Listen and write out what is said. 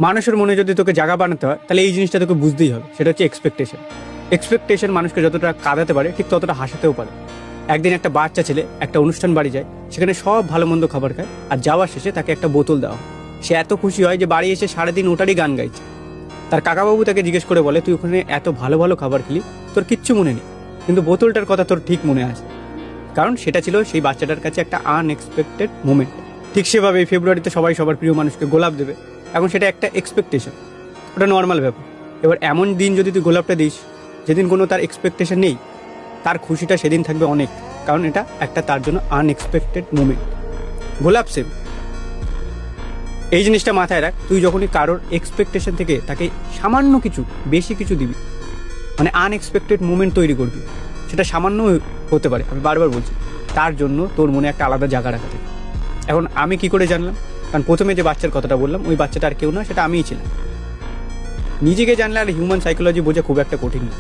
মানুষের মনে যদি তোকে জায়গা বানাতে হয় তাহলে এই জিনিসটা তোকে বুঝতেই হবে, সেটা হচ্ছে এক্সপেকটেশন। এক্সপেকটেশন মানুষকে যতটা কাঁদাতে পারে ঠিক ততটা হাসাতেও পারে। একদিন একটা বাচ্চা ছেলে একটা অনুষ্ঠান বাড়ি যায়, সেখানে সব ভালো মন্দ খাবার খায়, আর যাওয়ার শেষে তাকে একটা বোতল দেওয়া হয়। সে এত খুশি হয় যে বাড়ি এসে সারাদিন ওটারই গান গাইছে। তার কাকাবাবু তাকে জিজ্ঞেস করে বলে, তুই ওখানে এত ভালো ভালো খাবার খেলি, তোর কিচ্ছু মনে নেই, কিন্তু বোতলটার কথা তোর ঠিক মনে আছে, কারণ সেটা ছিল সেই বাচ্চাটার কাছে একটা আনএক্সপেক্টেড মোমেন্ট। ঠিক সেভাবে ফেব্রুয়ারিতে সবাই সবার প্রিয় মানুষকে গোলাপ দেবে, এখন সেটা একটা এক্সপেকটেশন, ওটা নর্মাল ব্যাপার। এবার এমন দিন যদি তুই গোলাপটা দিস যেদিন কোনো তার এক্সপেকটেশন নেই, তার খুশিটা সেদিন থাকবে অনেক, কারণ এটা একটা তার জন্য আনএক্সপেক্টেড মোমেন্ট। গোলাপ সেম এই জিনিসটা মাথায় রাখ, তুই যখনই কারোর এক্সপেকটেশন থেকে তাকে সামান্য কিছু বেশি কিছু দিবি, মানে আনএক্সপেক্টেড মোমেন্ট তৈরি করবি, সেটা সামান্য হতে পারে, আমি বারবার বলছি, তার জন্য তোর মনে একটা আলাদা জায়গা রাখা থাকে। এখন আমি কি করে জানলাম? কারণ প্রথমে যে বাচ্চার কথাটা বললাম, ওই বাচ্চাটা আর কেউ না, সেটা আমিই ছিলাম। নিজেকে জানলে আর হিউম্যান সাইকোলজি বোঝা খুব একটা কঠিন না।